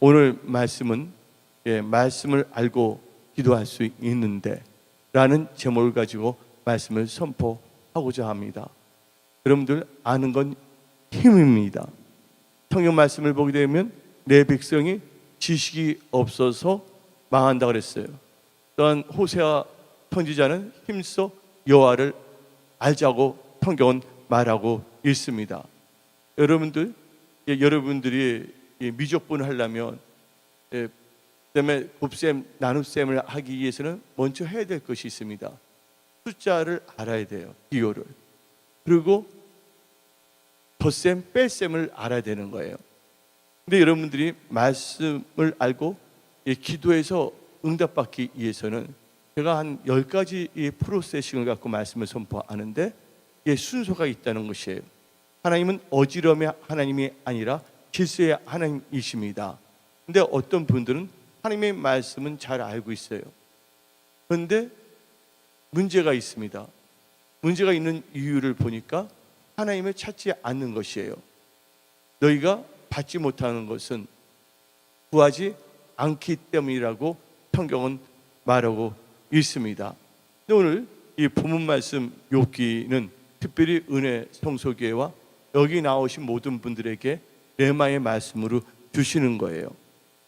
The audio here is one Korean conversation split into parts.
오늘 말씀은 말씀을 알고 기도할 수 있는데 라는 제목을 가지고 말씀을 선포하고자 합니다. 여러분들 아는 건 힘입니다. 성경 말씀을 보게 되면 내 백성이 지식이 없어서 망한다 그랬어요. 또한 호세아 선지자는 힘써 여호와를 알자고 성경은 말하고 있습니다. 여러분들이 미적분을 하려면 그다음에 곱셈, 나눗셈을 하기 위해서는 먼저 해야 될 것이 있습니다. 숫자를 알아야 돼요. 기호를. 그리고 덧셈, 뺄셈을 알아야 되는 거예요. 근데 여러분들이 말씀을 알고 기도해서 응답받기 위해서는 제가 한 10가지 프로세싱을 갖고 말씀을 선포하는데 순서가 있다는 것이에요. 하나님은 어지러움의 하나님이 아니라 질서의 하나님이십니다. 근데 어떤 분들은 하나님의 말씀은 잘 알고 있어요. 그런데 문제가 있습니다. 문제가 있는 이유를 보니까 하나님을 찾지 않는 것이에요. 너희가 받지 못하는 것은 구하지 않기 때문이라고 성경은 말하고 있습니다. 오늘 이 본문 말씀 욥기는 특별히 은혜 성소교회와 여기 나오신 모든 분들에게 레마의 말씀으로 주시는 거예요.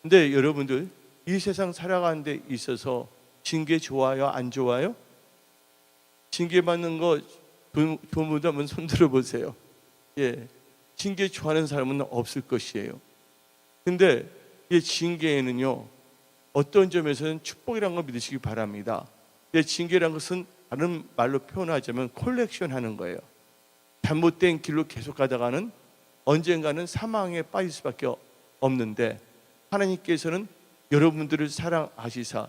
근데 여러분들 이 세상 살아가는 데 있어서 징계 좋아요? 안 좋아요? 징계 받는 거 좋은 분들 한번 손 들어보세요. 징계 좋아하는 사람은 없을 것이에요. 근데 이 징계에는요 어떤 점에서는 축복이라는 걸 믿으시기 바랍니다. 징계라는 것은 다른 말로 표현하자면 콜렉션 하는 거예요. 잘못된 길로 계속 가다가는 언젠가는 사망에 빠질 수밖에 없는데 하나님께서는 여러분들을 사랑하시사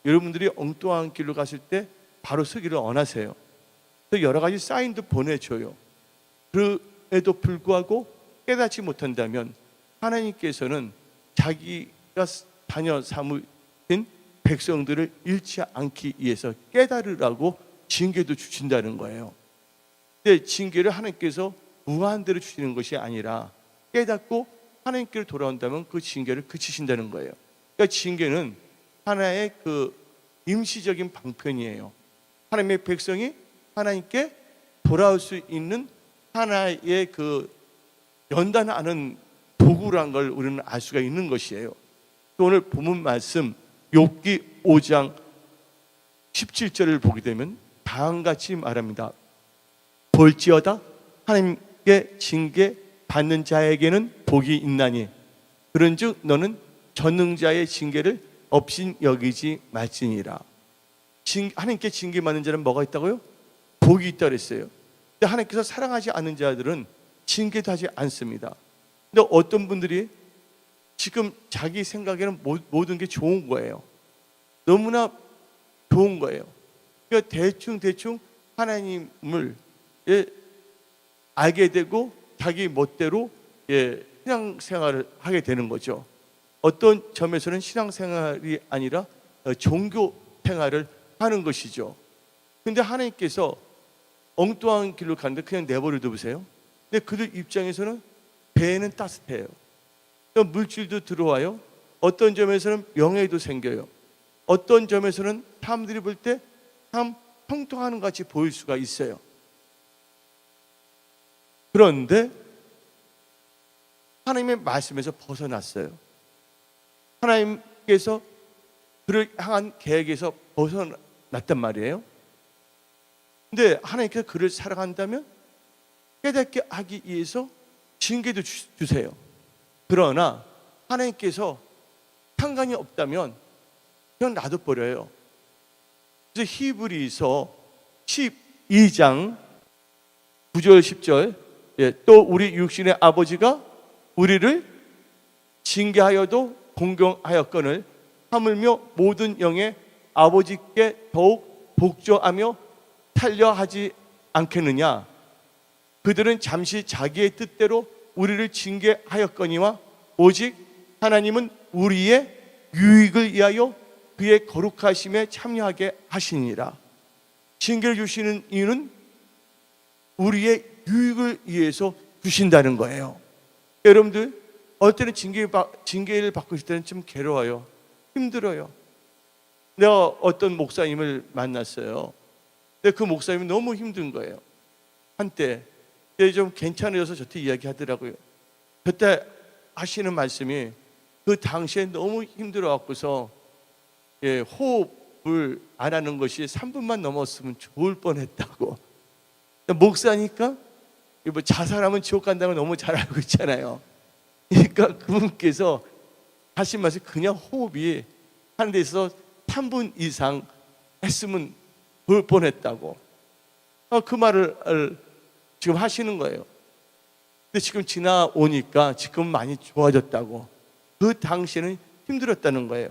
여러분들이 엉뚱한 길로 갔을 때 바로 서기를 원하세요. 그래서 여러 가지 사인도 보내줘요. 그에도 불구하고 깨닫지 못한다면 하나님께서는 자기가 자녀 삼으신 백성들을 잃지 않기 위해서 깨달으라고 징계도 주신다는 거예요. 근데 징계를 하나님께서 무한대로 주시는 것이 아니라 깨닫고 하나님께로 돌아온다면 그 징계를 그치신다는 거예요. 그러니까 징계는 하나의 그 임시적인 방편이에요. 하나님의 백성이 하나님께 돌아올 수 있는 하나의 그 연단하는 도구란 걸 우리는 알 수가 있는 것이에요. 오늘 본문 말씀 욥기 5장 17절을 보게 되면 다음같이 말합니다. 볼지어다 하나님께 징계 받는 자에게는 복이 있나니 그런즉 너는 전능자의 징계를 없인 여기지 말지니라. 하나님께 징계 받는 자는 뭐가 있다고요? 복이 있다고 그랬어요. 근데 하나님께서 사랑하지 않는 자들은 징계도 하지 않습니다. 근데 어떤 분들이 지금 자기 생각에는 모든 게 좋은 거예요. 너무나 좋은 거예요. 그러니까 대충 하나님을 알게 되고 자기 멋대로 신앙생활을 하게 되는 거죠. 어떤 점에서는 신앙생활이 아니라 종교 생활을 하는 것이죠. 근데 하나님께서 엉뚱한 길로 가는데 그냥 내버려 두세요. 근데 그들 입장에서는 배는 따뜻해요. 물질도 들어와요. 어떤 점에서는 명예도 생겨요. 어떤 점에서는 사람들이 볼 때 참 통통하는 것 같이 보일 수가 있어요. 그런데 하나님의 말씀에서 벗어났어요. 하나님께서 그를 향한 계획에서 벗어났단 말이에요. 근데 하나님께서 그를 사랑한다면 깨닫게 하기 위해서 징계도 주세요. 그러나 하나님께서 상관이 없다면 그냥 놔둬버려요. 그래서 히브리서 12장 9절 10절 또 우리 육신의 아버지가 우리를 징계하여도 공경하였거늘 하물며 모든 영의 아버지께 더욱 복종하며 살려하지 않겠느냐. 그들은 잠시 자기의 뜻대로 우리를 징계하였거니와 오직 하나님은 우리의 유익을 위하여 그의 거룩하심에 참여하게 하시니라. 징계를 주시는 이유는 우리의 유익을 위해서 주신다는 거예요. 여러분들 어떨 때는 징계를 받고 있을 때는 좀 괴로워요. 힘들어요. 내가 어떤 목사님을 만났어요. 근데 그 목사님이 너무 힘든 거예요. 한때 좀 괜찮아져서 저한테 이야기하더라고요. 그때 하시는 말씀이 그 당시에 너무 힘들어갖고서 호흡을 안 하는 것이 3분만 넘었으면 좋을 뻔했다고. 목사니까 뭐 자살하면 지옥 간다는 걸 너무 잘 알고 있잖아요. 그러니까 그분께서 하신 말씀, 그냥 호흡이 하는 데 있어서 3분 이상 했으면 볼 뻔했다고. 그 말을 지금 하시는 거예요. 근데 지금 지나오니까 지금 많이 좋아졌다고. 그 당시에는 힘들었다는 거예요.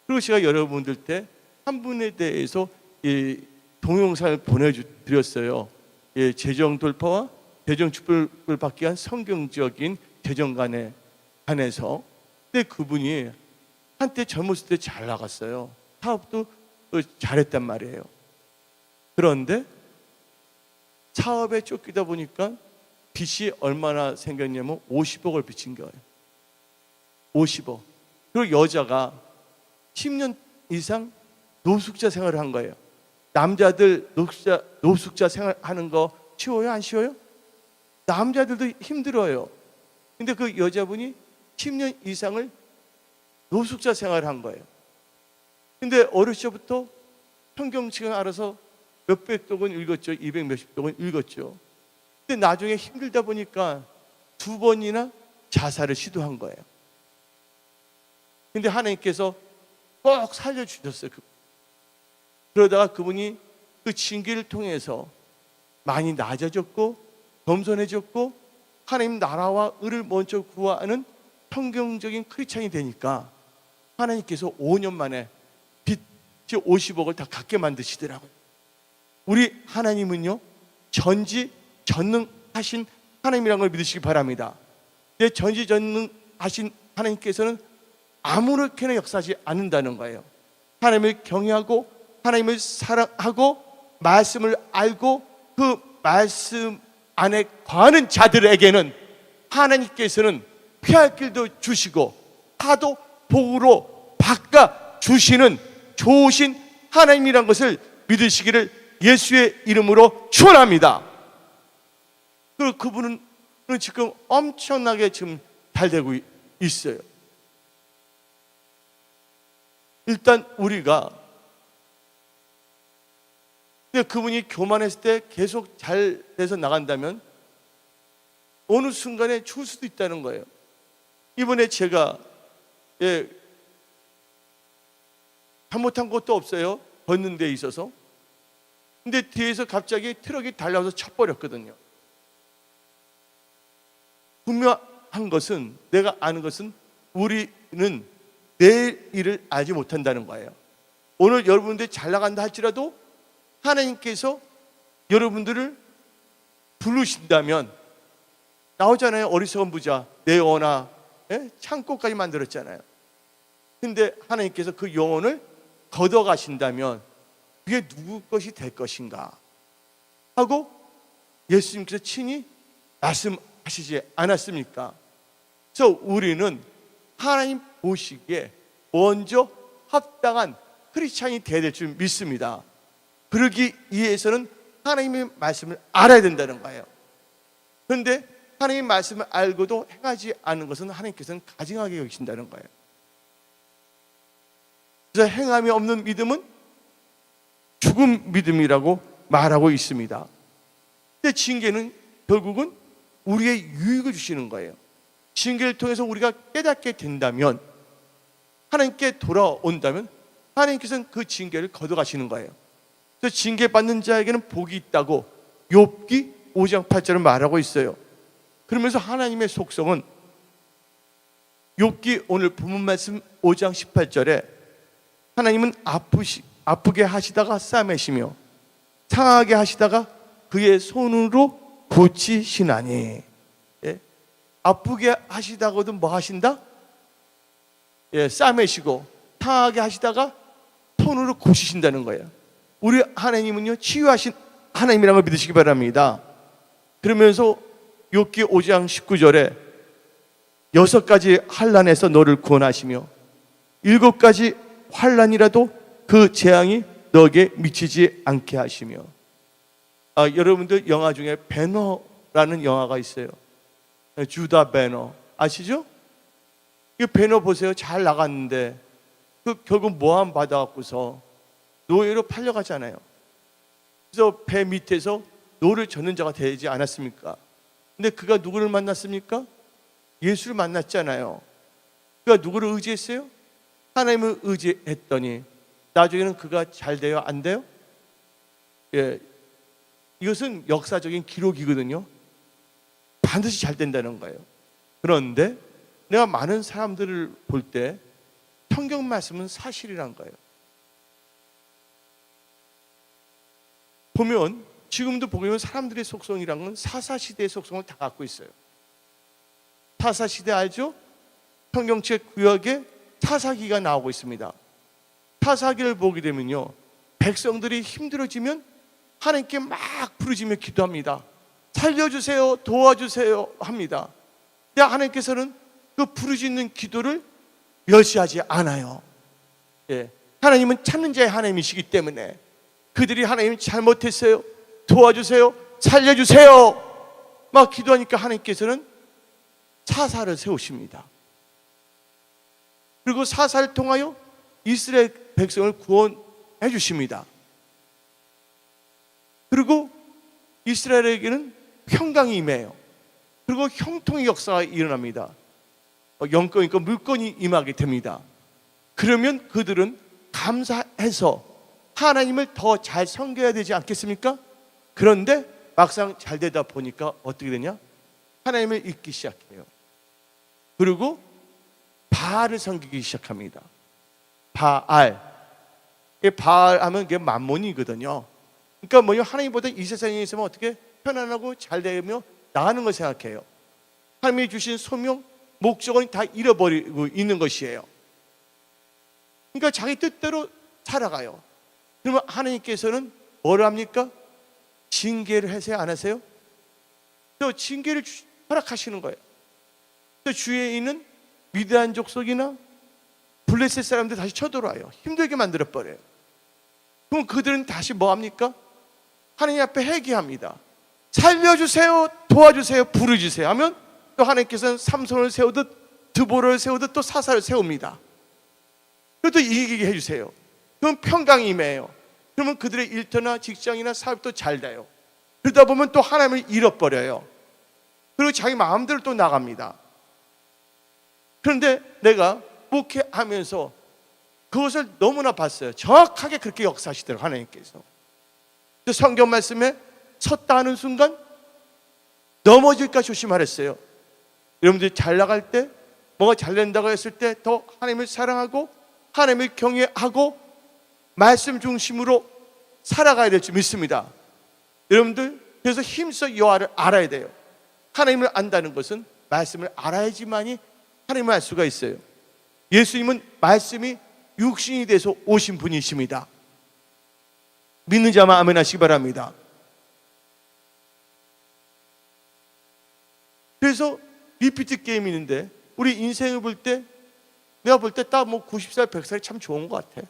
그리고 제가 여러분들께 한 분에 대해서 이 동영상을 보내드렸어요. 재정 돌파와 재정 축복을 받기 위한 성경적인 재정관에 관해서. 근데 그분이 한때 젊었을 때 잘 나갔어요. 사업도 잘했단 말이에요. 그런데 사업에 쫓기다 보니까 빚이 얼마나 생겼냐면 50억을 빚진 거예요. 50억. 그리고 여자가 10년 이상 노숙자 생활을 한 거예요. 남자들 노숙자 생활하는 거 쉬워요? 안 쉬워요? 남자들도 힘들어요. 근데 그 여자분이 10년 이상을 노숙자 생활을 한 거예요. 근데 어렸을 때부터 성경책을 알아서 몇백 독은 읽었죠. 200 몇십 독은 읽었죠. 근데 나중에 힘들다 보니까 2번이나 자살을 시도한 거예요. 근데 하나님께서 꼭 살려주셨어요. 그러다가 그분이 그 징계를 통해서 많이 낮아졌고 겸손해졌고 하나님 나라와 의를 먼저 구하는 성경적인 크리스찬이 되니까 하나님께서 5년 만에 빚 50억을 다 갚게 만드시더라고요. 우리 하나님은요, 전지전능하신 하나님이라는 걸 믿으시기 바랍니다. 근데 전지전능하신 하나님께서는 아무렇게나 역사하지 않는다는 거예요. 하나님을 경외하고 하나님을 사랑하고 말씀을 알고 그 말씀 안에 거하는 자들에게는 하나님께서는 피할 길도 주시고 하도 복으로 바꿔 주시는 좋으신 하나님이란 것을 믿으시기를 예수의 이름으로 축원합니다. 그리고 그분은 지금 엄청나게 지금 잘 되고 있어요. 일단 우리가 그분이 교만했을 때 계속 잘 돼서 나간다면 어느 순간에 죽을 수도 있다는 거예요. 이번에 제가 잘못한 것도 없어요. 걷는 데 있어서. 근데 뒤에서 갑자기 트럭이 달려와서 쳐버렸거든요. 분명한 것은, 내가 아는 것은 우리는 내일 일을 알지 못한다는 거예요. 오늘 여러분들이 잘 나간다 할지라도 하나님께서 여러분들을 부르신다면, 나오잖아요. 어리석은 부자 내 영혼아, 창고까지 만들었잖아요. 근데 하나님께서 그 영혼을 걷어가신다면 그게 누구 것이 될 것인가 하고 예수님께서 친히 말씀하시지 않았습니까? 그래서 우리는 하나님 보시기에 먼저 합당한 크리스찬이 되어야 될 줄 믿습니다. 그러기 위해서는 하나님의 말씀을 알아야 된다는 거예요. 그런데 하나님의 말씀을 알고도 행하지 않는 것은 하나님께서는 가증하게 여기신다는 거예요. 그래서 행함이 없는 믿음은 죽은 믿음이라고 말하고 있습니다. 근데 징계는 결국은 우리의 유익을 주시는 거예요. 징계를 통해서 우리가 깨닫게 된다면, 하나님께 돌아온다면 하나님께서는 그 징계를 걷어가시는 거예요. 그래서 징계받는 자에게는 복이 있다고 욥기 5장 8절을 말하고 있어요. 그러면서 하나님의 속성은 욥기 오늘 본문 말씀 5장 18절에 하나님은 아프게 하시다가 싸매시며 상하게 하시다가 그의 손으로 고치시나니. 아프게 하시다가도 뭐 하신다? 싸매시고 상하게 하시다가 손으로 고치신다는 거예요. 우리 하나님은요, 치유하신 하나님이라는 걸 믿으시기 바랍니다. 그러면서 욥기 5장 19절에 6가지 환난에서 너를 구원하시며 7가지 환난이라도 그 재앙이 너에게 미치지 않게 하시며. 여러분들 영화 중에 배너라는 영화가 있어요. 주다 배너 아시죠? 이 배너 보세요. 잘 나갔는데 결국 모함 받아갖고서 노예로 팔려가잖아요. 그래서 배 밑에서 노를 젓는 자가 되지 않았습니까? 근데 그가 누구를 만났습니까? 예수를 만났잖아요. 그가 누구를 의지했어요? 하나님을 의지했더니 나중에는 그가 잘 돼요? 안 돼요? 예, 이것은 역사적인 기록이거든요. 반드시 잘 된다는 거예요. 그런데 내가 많은 사람들을 볼 때 성경 말씀은 사실이란 거예요. 보면 지금도 보면 사람들의 속성이란 건 사사시대의 속성을 다 갖고 있어요. 사사시대 알죠? 성경책 구역에 사사기가 나오고 있습니다. 사사기를 보게 되면요, 백성들이 힘들어지면 하나님께 막 부르짖며 기도합니다. 살려주세요, 도와주세요 합니다. 근데 하나님께서는 그 부르짖는 기도를 멸시하지 않아요. 예, 하나님은 찾는 자의 하나님이시기 때문에 그들이 하나님 잘못했어요, 도와주세요, 살려주세요 막 기도하니까 하나님께서는 사사를 세우십니다. 그리고 사사를 통하여 이스라엘 백성을 구원해 주십니다. 그리고 이스라엘에게는 평강이 임해요. 그리고 형통의 역사가 일어납니다. 영권이니까 물권이 임하게 됩니다. 그러면 그들은 감사해서 하나님을 더 잘 섬겨야 되지 않겠습니까? 그런데 막상 잘 되다 보니까 어떻게 되냐? 하나님을 잊기 시작해요. 그리고 바알을 섬기기 시작합니다. 바알 하면 그게 만몬이거든요. 그러니까 뭐냐, 하나님보다 이 세상에 있으면 어떻게 편안하고 잘 되며 나가는 걸 생각해요. 하나님이 주신 소명, 목적은 다 잃어버리고 있는 것이에요. 그러니까 자기 뜻대로 살아가요. 그러면 하나님께서는 뭘 합니까? 징계를 하세요, 안 하세요? 또 징계를 허락하시는 거예요. 또 주위에 있는 미디안 족속이나 블레셋 사람들 다시 쳐들어와요. 힘들게 만들어버려요. 그럼 그들은 다시 뭐 합니까? 하나님 앞에 회개합니다. 살려주세요, 도와주세요, 부르주세요 하면 또 하나님께서는 삼손을 세우듯 드보라를 세우듯 또 사사를 세웁니다. 그래도 이기게 해주세요. 그럼 평강이 임해요. 그러면 그들의 일터나 직장이나 사업도 잘 돼요. 그러다 보면 또 하나님을 잃어버려요. 그리고 자기 마음대로 또 나갑니다. 그런데 내가 목회하면서 그것을 너무나 봤어요. 정확하게 그렇게 역사하시더라고요, 하나님께서. 성경 말씀에 섰다 하는 순간 넘어질까 조심하랬어요. 여러분들이 잘 나갈 때, 뭐가 잘 된다고 했을 때 더 하나님을 사랑하고 하나님을 경외하고 말씀 중심으로 살아가야 될 줄 믿습니다. 여러분들 그래서 힘써 여호와를 알아야 돼요. 하나님을 안다는 것은 말씀을 알아야지만이 하나님을 알 수가 있어요. 예수님은 말씀이 육신이 돼서 오신 분이십니다. 믿는 자만 아멘 하시기 바랍니다. 그래서 리피트 게임이 있는데 우리 인생을 볼 때 내가 볼 때 딱 뭐 90살 100살이 참 좋은 것 같아.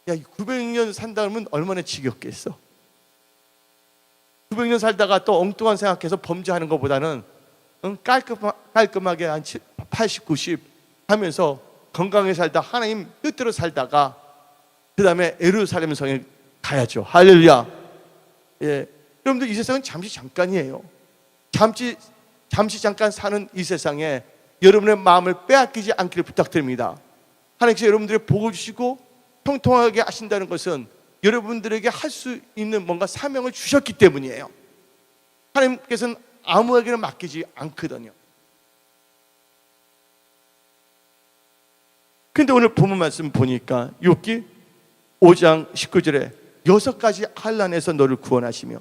야, 900년 산다 그러면 얼마나 지겹겠어. 900년 살다가 또 엉뚱한 생각해서 범죄하는 것보다는 깔끔하게 한 80, 90 하면서 건강하게 살다 하나님 뜻대로 살다가 그 다음에 예루살렘 성에 가야죠. 할렐루야. 예, 여러분들 이 세상은 잠깐이에요. 잠시 잠깐 사는 이 세상에 여러분의 마음을 빼앗기지 않기를 부탁드립니다. 하나님께서 여러분들의 복을 주시고 통통하게 하신다는 것은 여러분들에게 할 수 있는 뭔가 사명을 주셨기 때문이에요. 하나님께서는 아무에게나 맡기지 않거든요. 근데 오늘 본문 말씀 보니까 욥기 5장 19절에 6가지 환난에서 너를 구원하시며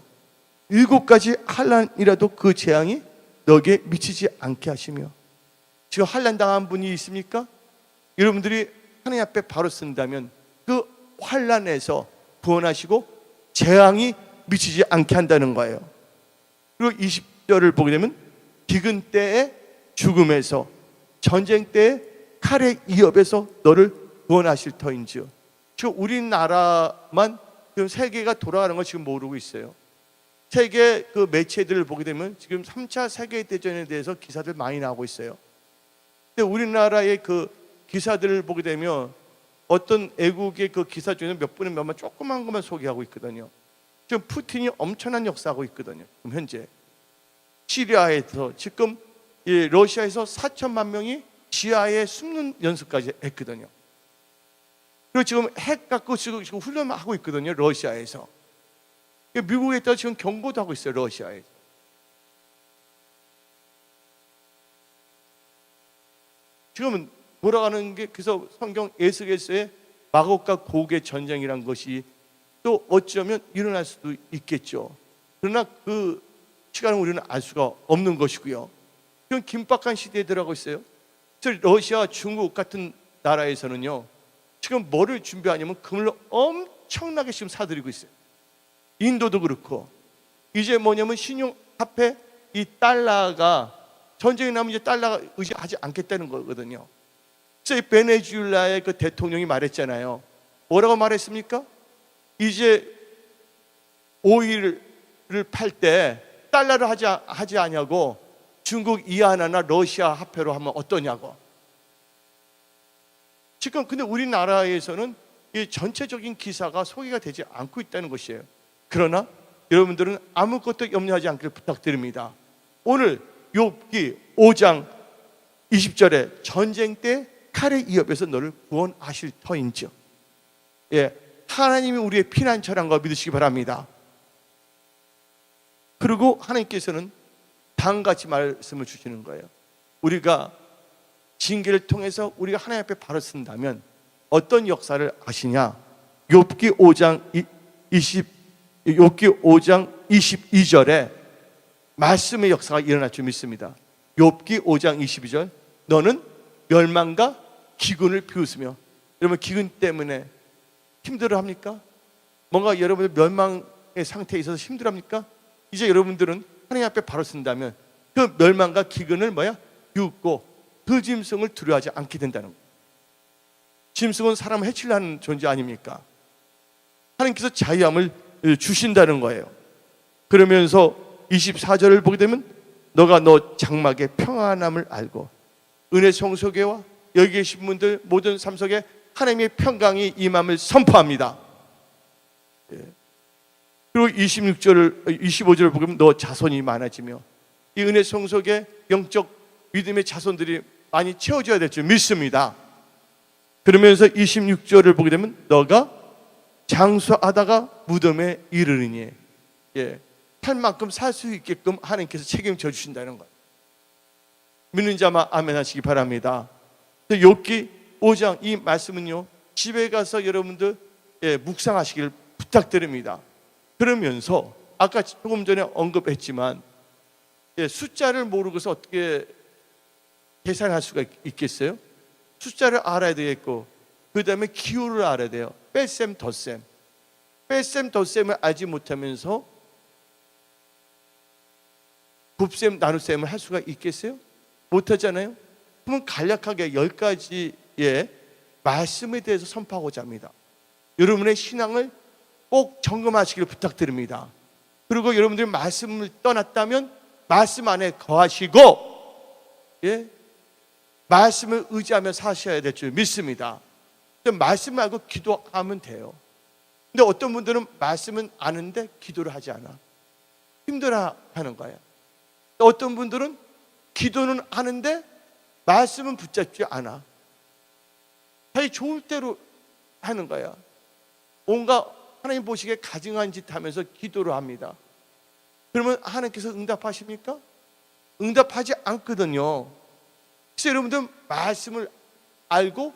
7가지 환난이라도 그 재앙이 너에게 미치지 않게 하시며. 지금 환난 당한 분이 있습니까? 여러분들이 하나님 앞에 바로 쓴다면 그 환난에서 구원하시고 재앙이 미치지 않게 한다는 거예요. 그리고 20절을 보게 되면 기근 때에 죽음에서, 전쟁 때 칼의 위협에서 너를 구원하실 터인지요. 지금 우리나라만 지금 세계가 돌아가는 걸 지금 모르고 있어요. 세계 그 매체들을 보게 되면 지금 3차 세계대전에 대해서 기사들 많이 나오고 있어요. 근데 우리나라의 그 기사들을 보게 되면 어떤 애국의 그 기사 중에 몇 분의 몇만 조그만 것만 소개하고 있거든요. 지금 푸틴이 엄청난 역사하고 있거든요. 지금 현재 시리아에서 지금 러시아에서 4천만 명이 지하에 숨는 연습까지 했거든요. 그리고 지금 핵 갖고 지금 훈련하고 있거든요. 러시아에서. 미국에다 지금 경고도 하고 있어요. 러시아에서. 지금은 돌아가는 게, 그래서 성경 에스겔서의 마곡과 고의 전쟁이란 것이 또 어쩌면 일어날 수도 있겠죠. 그러나 그 시간은 우리는 알 수가 없는 것이고요. 지금 긴박한 시대에 들어가고 있어요. 그래서 러시아, 중국 같은 나라에서는요, 지금 뭐를 준비하냐면 금을 엄청나게 지금 사들이고 있어요. 인도도 그렇고. 이제 뭐냐면 신용화폐, 이 달러가 전쟁이 나면 이제 달러가 의지하지 않겠다는 거거든요. 그래서 이 베네수엘라의 그 대통령이 말했잖아요. 뭐라고 말했습니까? 이제 오일을 팔 때 달러를 하지 않냐고, 중국 이하나나 러시아 화폐로 하면 어떠냐고. 지금 근데 우리나라에서는 이 전체적인 기사가 소개가 되지 않고 있다는 것이에요. 그러나 여러분들은 아무것도 염려하지 않기를 부탁드립니다. 오늘 욥기 5장 20절에 전쟁 때 칼의 위협에서 너를 구원하실 터인지요. 하나님이 우리의 피난처란 거 믿으시기 바랍니다. 그리고 하나님께서는 다음같이 말씀을 주시는 거예요. 우리가 징계를 통해서 우리가 하나님 앞에 바로 쓴다면 어떤 역사를 아시냐? 욥기 5장 22절에 말씀의 역사가 일어날 줄 믿습니다. 욥기 5장 22절, 너는 멸망과 기근을 비웃으며. 여러분, 기근 때문에 힘들어합니까? 뭔가 여러분들 멸망의 상태에 있어서 힘들어합니까? 이제 여러분들은 하나님 앞에 바로 쓴다면 그 멸망과 기근을 비웃고 그 짐승을 두려워하지 않게 된다는 거예요. 짐승은 사람을 해치려는 존재 아닙니까? 하나님께서 자유함을 주신다는 거예요. 그러면서 24절을 보게 되면 너가 너 장막의 평안함을 알고 은혜 성소계와 여기 계신 분들 모든 삶 속에 하나님의 평강이 임함을 선포합니다. 그리고 25절을 보면 너 자손이 많아지며 이 은혜 성소계 영적 믿음의 자손들이 많이 채워져야 될 줄 믿습니다. 그러면서 26절을 보게 되면 너가 장수하다가 무덤에 이르르니, 살 만큼 살 수 있게끔 하나님께서 책임져 주신다는 거예요. 믿는 자만 아멘 하시기 바랍니다. 욥기 5장 이 말씀은요, 집에 가서 여러분들 묵상하시길 부탁드립니다. 그러면서 아까 조금 전에 언급했지만 숫자를 모르고서 어떻게 계산할 수가 있겠어요? 숫자를 알아야 되겠고, 그 다음에 기호를 알아야 돼요. 뺄셈 덧셈. 뺄셈 덧셈을 알지 못하면서 곱셈 나눗셈을 할 수가 있겠어요? 못하잖아요. 그러면 간략하게 10가지의 말씀에 대해서 선포하고자 합니다. 여러분의 신앙을 꼭 점검하시기를 부탁드립니다. 그리고 여러분들이 말씀을 떠났다면 말씀 안에 거하시고, 말씀을 의지하며 사셔야 될 줄 믿습니다. 말씀 말고 기도하면 돼요. 근데 어떤 분들은 말씀은 아는데 기도를 하지 않아. 힘들어하는 거예요. 어떤 분들은 기도는 하는데 말씀은 붙잡지 않아. 자기 좋을 대로 하는 거야. 뭔가 하나님 보시기에 가증한 짓 하면서 기도를 합니다. 그러면 하나님께서 응답하십니까? 응답하지 않거든요. 그래서 여러분들 말씀을 알고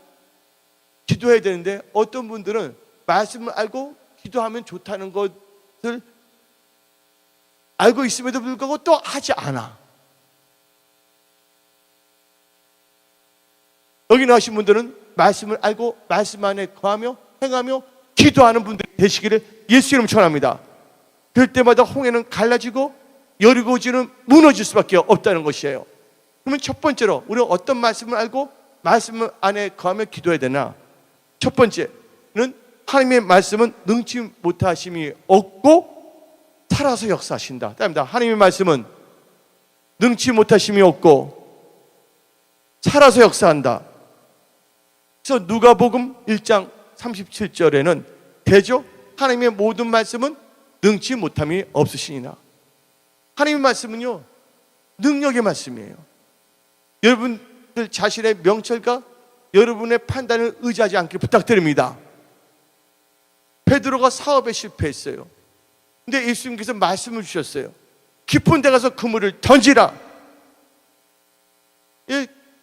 기도해야 되는데, 어떤 분들은 말씀을 알고 기도하면 좋다는 것을 알고 있음에도 불구하고 또 하지 않아. 여기 나오신 분들은 말씀을 알고 말씀 안에 거하며 행하며 기도하는 분들이 되시기를 예수 이름 축원합니다. 그럴 때마다 홍해는 갈라지고 여리고지는 무너질 수밖에 없다는 것이에요. 그러면 첫 번째로 우리가 어떤 말씀을 알고 말씀 안에 거하며 기도해야 되나? 첫 번째는 하나님의 말씀은 능치 못하심이 없고 살아서 역사하신다. 답니다. 하나님의 말씀은 능치 못하심이 없고 살아서 역사한다. 그래서 누가복음 1장 37절에는 대죠. 하나님의 모든 말씀은 능치 못함이 없으시니라. 하나님의 말씀은요, 능력의 말씀이에요. 여러분들 자신의 명철과 여러분의 판단을 의지하지 않기를 부탁드립니다. 베드로가 사업에 실패했어요. 근데 예수님께서 말씀을 주셨어요. 깊은 데 가서 그물을 던지라.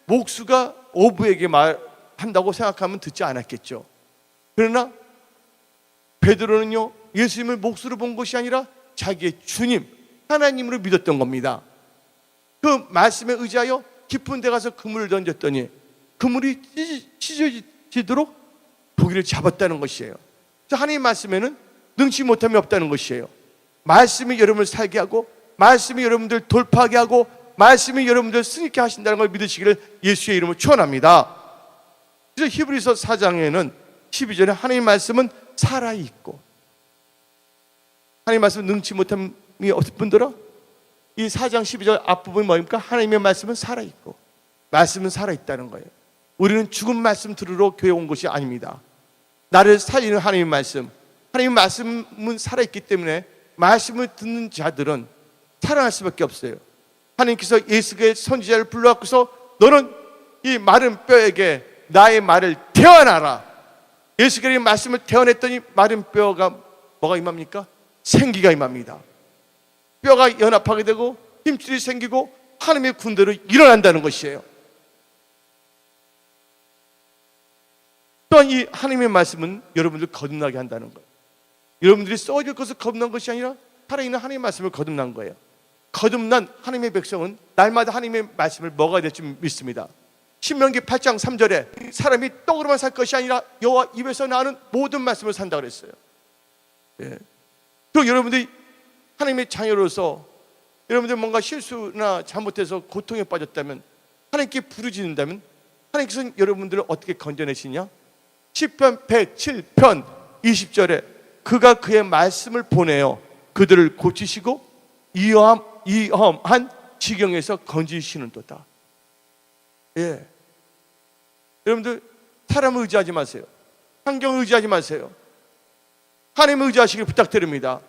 목수가 어부에게 말한다고 생각하면 듣지 않았겠죠. 그러나 베드로는요, 예수님을 목수로 본 것이 아니라 자기의 주님 하나님으로 믿었던 겁니다. 그 말씀에 의지하여 깊은 데 가서 그물을 던졌더니 그물이 찢어지도록 고기를 잡았다는 것이에요. 하나님의 말씀에는 능치 못함이 없다는 것이에요. 말씀이 여러분을 살게 하고, 말씀이 여러분들 돌파하게 하고, 말씀이 여러분들 승리케 하신다는 걸 믿으시기를 예수의 이름으로 축원합니다. 그래서 히브리서 4장에는 12절에 하나님의 말씀은 살아있고, 하나님의 말씀은 능치 못함이 없을 뿐더러 이 4장 12절 앞부분이 뭡니까? 하나님의 말씀은 살아있고, 말씀은 살아있다는 거예요. 우리는 죽은 말씀 들으러 교회 온 것이 아닙니다. 나를 살리는 하나님의 말씀, 하나님의 말씀은 살아있기 때문에 말씀을 듣는 자들은 살아날 수밖에 없어요. 하나님께서 예수의 선지자를 불러갖고서 너는 이 마른 뼈에게 나의 말을 태어나라. 예수께서 이 말씀을 태어냈더니 마른 뼈가 뭐가 임합니까? 생기가 임합니다. 뼈가 연합하게 되고 힘줄이 생기고 하나님의 군대로 일어난다는 것이에요. 또한 이 하나님의 말씀은 여러분들 거듭나게 한다는 거예요. 여러분들이 썩어질 것을 거듭난 것이 아니라 살아있는 하나님의 말씀을 거듭난 거예요. 거듭난 하나님의 백성은 날마다 하나님의 말씀을 먹어야 될 줄 믿습니다. 신명기 8장 3절에 사람이 떡으로만 살 것이 아니라 여호와 입에서 나오는 모든 말씀을 산다 그랬어요. 예. 그리고 여러분들이 하나님의 자녀로서 여러분들 뭔가 실수나 잘못해서 고통에 빠졌다면, 하나님께 부르짖는다면 하나님께서는 여러분들을 어떻게 건져내시냐? 시편 107편 20절에 그가 그의 말씀을 보내어 그들을 고치시고 위험한 지경에서 건지시는도다. 예. 여러분들 사람을 의지하지 마세요. 환경을 의지하지 마세요. 하나님을 의지하시길 부탁드립니다.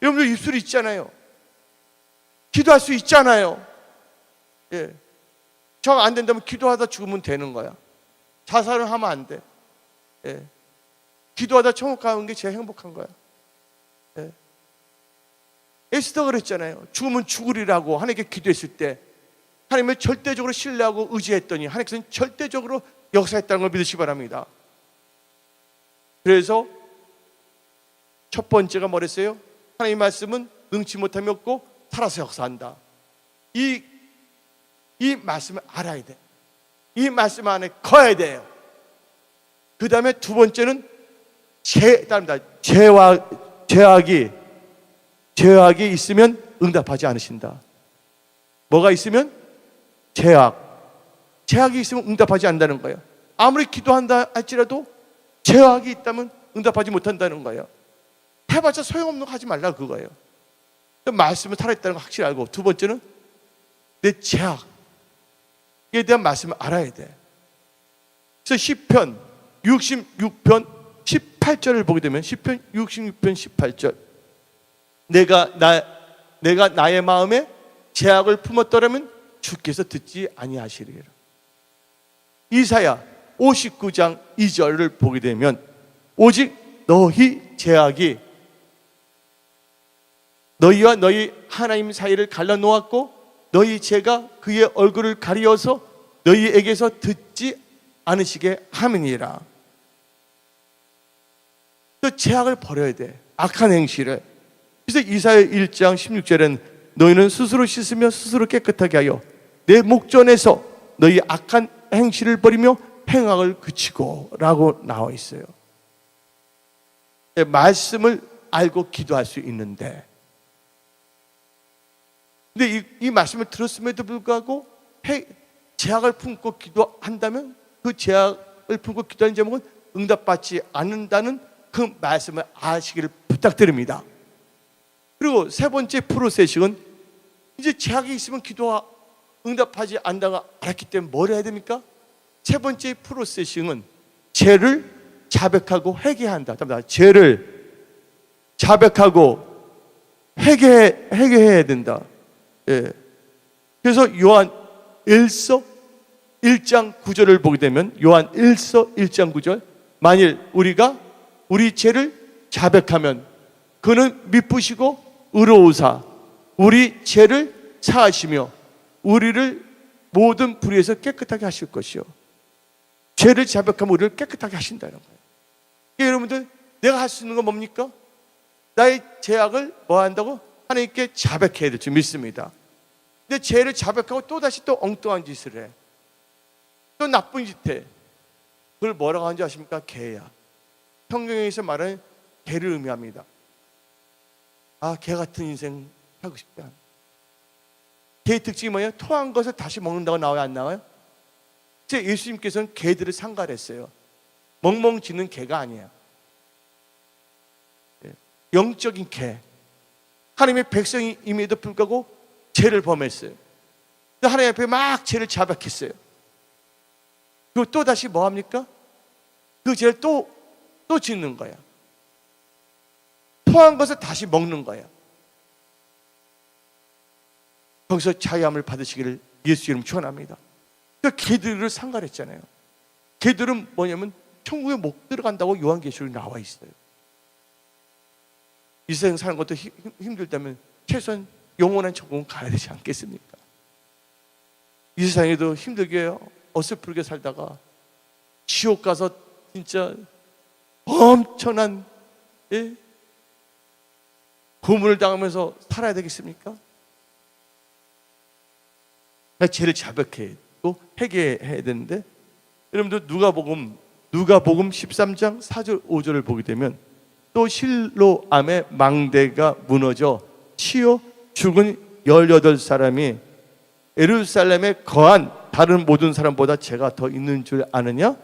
여러분들 입술이 있잖아요. 기도할 수 있잖아요. 예. 정 안 된다면 기도하다 죽으면 되는 거야. 자살을 하면 안 돼. 예. 기도하다 천국 가는 게 제일 행복한 거야. 예. 에스더가 그랬잖아요. 죽으면 죽으리라고 하나님께 기도했을 때 하나님을 절대적으로 신뢰하고 의지했더니 하나님께서는 절대적으로 역사했다는 걸 믿으시기 바랍니다. 그래서 첫 번째가 뭐랬어요? 하나님의 말씀은 능치 못함이 없고 살아서 역사한다. 이 말씀을 알아야 돼. 이 말씀 안에 거해야 돼요. 그 다음에 두 번째는 죄악이 있으면 응답하지 않으신다. 뭐가 있으면? 죄악이 있으면 응답하지 않는다는 거예요. 아무리 기도한다 할지라도 죄악이 있다면 응답하지 못한다는 거예요. 해봤자 소용없는 거 하지 말라 그거예요. 말씀을 살아있다는 거 확실히 알고, 두 번째는 내 죄악에 대한 말씀을 알아야 돼. 그래서 시편 66편 18절을 보게 되면, 시편 66편 18절, 내가 나의 마음에 죄악을 품었더라면 주께서 듣지 아니하시리라. 이사야 59장 2절을 보게 되면, 오직 너희 죄악이 너희와 너희 하나님 사이를 갈라놓았고 너희 죄가 그의 얼굴을 가리어서 너희에게서 듣지 않으시게 함이니라. 그 죄악을 버려야 돼. 악한 행실을. 그래서 이사야 1장 16절에는 너희는 스스로 씻으며 스스로 깨끗하게 하여 내 목전에서 너희 악한 행실을 버리며 행악을 그치고 라고 나와 있어요. 말씀을 알고 기도할 수 있는데, 근데 이 말씀을 들었음에도 불구하고 제약을 품고 기도한다면 그 제약을 품고 기도하는 제목은 응답받지 않는다는 그 말씀을 아시기를 부탁드립니다. 그리고 세 번째 프로세싱은 이제 제약이 있으면 기도가 응답하지 않다가 알았기 때문에 뭘 해야 됩니까? 세 번째 프로세싱은 죄를 자백하고 회개한다. 죄를 자백하고 회개해야 된다. 예. 그래서 요한 1서 1장 9절을 보게 되면 요한 1서 1장 9절 만일 우리가 우리 죄를 자백하면 그는 미쁘시고 의로우사 우리 죄를 사하시며 우리를 모든 불의에서 깨끗하게 하실 것이요. 죄를 자백하면 우리를 깨끗하게 하신다는 거예요. 그러니까 여러분들 내가 할 수 있는 건 뭡니까? 나의 죄악을 뭐 한다고? 하나님께 자백해야 될 줄 믿습니다. 근데 죄를 자백하고 또다시 또 엉뚱한 짓을 해. 또 나쁜 짓 해. 그걸 뭐라고 하는지 아십니까? 개야. 성경에서 말하는 개를 의미합니다. 아, 개 같은 인생 하고 싶다. 개의 특징이 뭐예요? 토한 것을 다시 먹는다고 나와요? 안 나와요? 예수님께서는 개들을 상가했어요. 멍멍 짖는 개가 아니에요. 영적인 개. 하나님의 백성임에도 불구하고 죄를 범했어요. 하나님 앞에 막 죄를 자백했어요. 그리고 또 다시 뭐 합니까? 그 죄를 또 짓는 거야. 토한 것을 다시 먹는 거야. 거기서 자유함을 받으시기를 예수 이름 축원합니다. 그러니까 개들을 상가했잖아요. 개들은 뭐냐면 천국에 못 들어간다고 요한계시록에 나와 있어요. 이 세상 사는 것도 힘들다면 최소한 영원한 천국은 가야 되지 않겠습니까? 이 세상에도 힘들게 어설프게 살다가 지옥 가서 진짜 엄청난 고문을 당하면서 살아야 되겠습니까? 죄를 자백해야 또 회개해야 되는데 여러분들 누가복음 13장 4절 5절을 보게 되면 또 실로암의 망대가 무너져 치여 죽은 18사람이 예루살렘에 거한 다른 모든 사람보다 죄가 더 있는 줄 아느냐?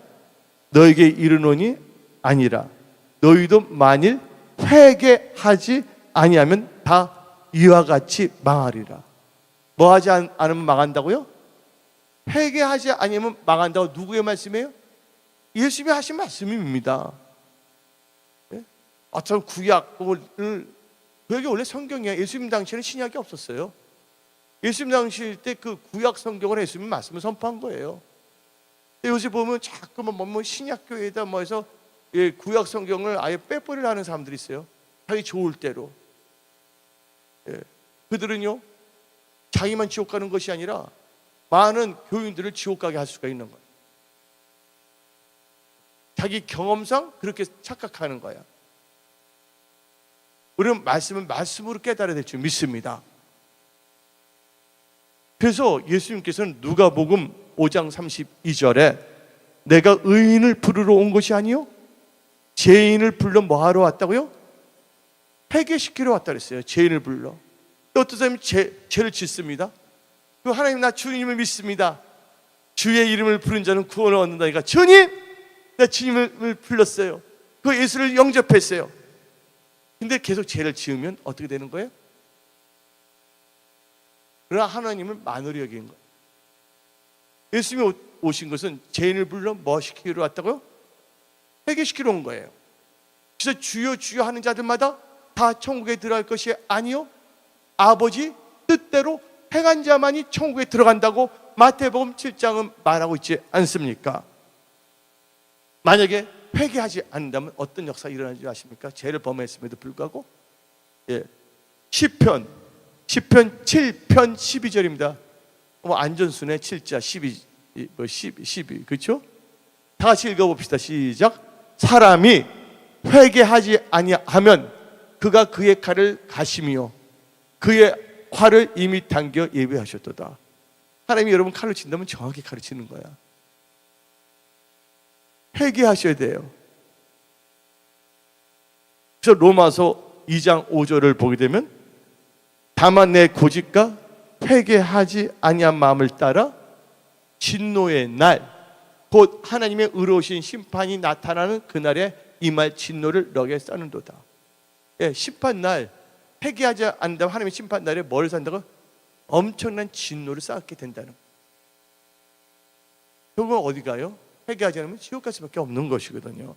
너에게 이르노니 아니라 너희도 만일 회개하지 아니하면 다 이와 같이 망하리라. 뭐 하지 않으면 망한다고요? 회개하지 아니하면 망한다고 누구의 말씀이에요? 예수님이 하신 말씀입니다. 어떤 구약을 그게 원래 성경이야. 예수님 당시에는 신약이 없었어요. 예수님 당시 때 그 구약 성경을 예수님 말씀을 선포한 거예요. 요새 보면 자꾸만 뭐 신약교회에다 뭐 해서 구약 성경을 아예 빼버리려 하는 사람들이 있어요. 자기 좋을 대로. 그들은요 자기만 지옥 가는 것이 아니라 많은 교인들을 지옥 가게 할 수가 있는 거예요. 자기 경험상 그렇게 착각하는 거야. 우리는 말씀은 말씀으로 깨달아야 될 줄 믿습니다. 그래서 예수님께서는 누가복음 5장 32절에 내가 의인을 부르러 온 것이 아니요 죄인을 불러 뭐하러 왔다고요? 회개시키러 왔다 그랬어요. 죄인을 불러. 또 어떤 사람이 죄를 짓습니다. 그 하나님 나 주님을 믿습니다. 주의 이름을 부른 자는 구원을 얻는다니까 주님! 나 주님을 불렀어요. 그 예수를 영접했어요. 근데 계속 죄를 지으면 어떻게 되는 거예요? 그러나 하나님을 만으로 여긴 거예요. 예수님이 오신 것은 죄인을 불러 뭐 시키러 왔다고요? 회개시키러 온 거예요. 그래서 주여 주여 하는 자들마다 다 천국에 들어갈 것이 아니요 아버지 뜻대로 행한 자만이 천국에 들어간다고 마태복음 7장은 말하고 있지 않습니까? 만약에 회개하지 않는다면 어떤 역사가 일어나는지 아십니까? 죄를 범했음에도 불구하고 시편 7편 12절입니다. 안전순의 7자 12 그렇죠? 다 같이 읽어봅시다. 시작. 사람이 회개하지 아니하면 그가 그의 칼을 가시며 그의 활을 이미 당겨 예비하셨도다. 하나님이 여러분 칼을 친다면 정확히 가르치는 거야. 회개하셔야 돼요. 그래서 로마서 2장 5절을 보게 되면 다만 내 고집과 회개하지 아니한 마음을 따라 진노의 날, 곧 하나님의 의로우신 심판이 나타나는 그날에 임할 진노를 너에게 쌓는도다. 예, 심판날, 회개하지 않는다면 하나님의 심판날에 뭘 산다고? 엄청난 진노를 쌓게 된다는 거예요. 결국은 어디 가요? 회개하지 않으면 지옥 갈 수밖에 없는 것이거든요.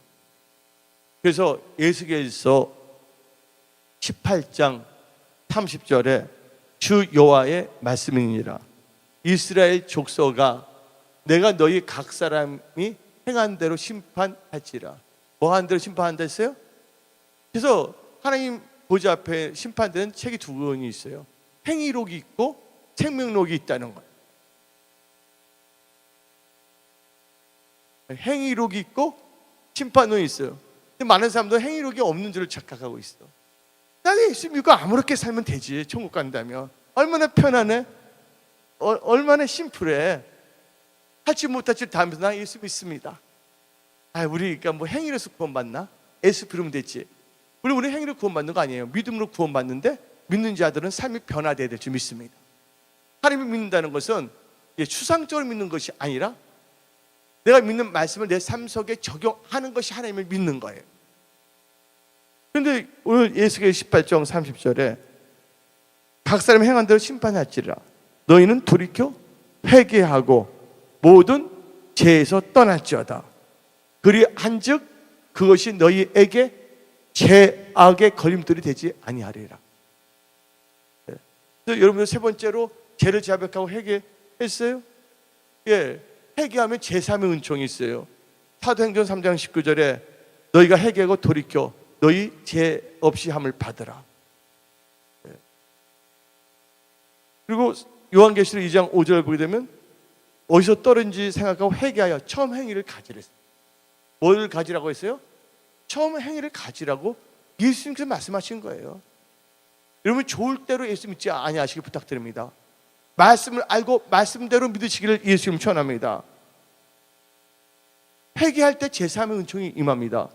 그래서 에스겔서 18장 30절에 주 여호와의 말씀이니라. 이스라엘 족속아, 내가 너희 각 사람이 행한 대로 심판할지라. 뭐 한 대로 심판한다 했어요? 그래서 하나님 보좌 앞에 심판되는 책이 두 권이 있어요. 행위록이 있고 생명록이 있다는 거예요. 행위록이 있고 심판록이 있어요. 근데 많은 사람들은 행위록이 없는 줄을 착각하고 있어. 나는 예수 믿고 아무렇게 살면 되지, 천국 간다면. 얼마나 편하네, 얼마나 심플해. 할지 못할 줄 다 하면서 나 예수 믿습니다. 우리가 뭐 행위로서 구원받나? 예수 부르면 됐지. 우리 행위로 구원받는 거 아니에요. 믿음으로 구원받는데, 믿는 자들은 삶이 변화되어야 될 줄 믿습니다. 하나님을 믿는다는 것은 추상적으로 믿는 것이 아니라 내가 믿는 말씀을 내 삶 속에 적용하는 것이 하나님을 믿는 거예요. 그런데 오늘 에스겔 18장 30절에 각 사람이 행한 대로 심판할지라. 너희는 돌이켜 회개하고 모든 죄에서 떠날지어다. 그리한즉 그것이 너희에게 죄악의 걸림돌이 되지 아니하리라. 그래서 여러분들 세 번째로 죄를 자백하고 회개했어요? 예, 회개하면 제3의 은총이 있어요. 사도행전 3장 19절에 너희가 회개하고 돌이켜 너희 죄 없이 함을 받으라. 예. 그리고 요한계시록 2장 5절을 보게 되면 어디서 떨어진지 생각하고 회개하여 처음 행위를 가지라. 뭘 가지라고 했어요? 처음 행위를 가지라고 예수님께서 말씀하신 거예요. 여러분 좋을 대로 예수 믿지 아니하시길 부탁드립니다. 말씀을 알고 말씀대로 믿으시기를 예수님 축원합니다. 회개할 때 제3의 은총이 임합니다.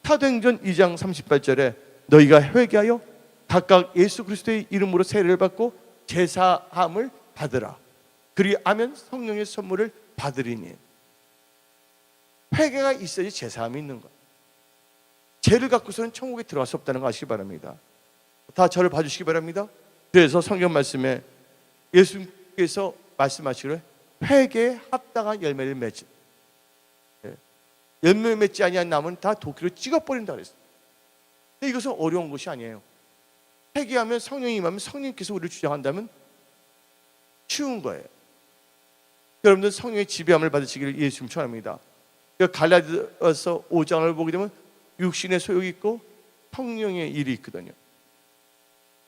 사도행전 2장 38절에 너희가 회개하여 각각 예수 그리스도의 이름으로 세례를 받고 제사함을 받으라. 그리하면 성령의 선물을 받으리니. 회개가 있어야지 제사함이 있는 거예요. 죄를 갖고서는 천국에 들어갈 수 없다는 거 아시기 바랍니다. 다 저를 봐주시기 바랍니다. 그래서 성경 말씀에 예수님께서 말씀하시기를 회개에 합당한 열매를 맺지, 열매를 맺지 아니한 나무는 다 도끼로 찍어버린다 그랬어요. 근데 이것은 어려운 것이 아니에요. 회개하면 성령이 임하면 성령께서 우리를 주장한다면 쉬운 거예요. 여러분들 성령의 지배함을 받으시기를 예수님 축원합니다. 갈라디아서 5장을 보게 되면 육신의 소욕이 있고 성령의 일이 있거든요.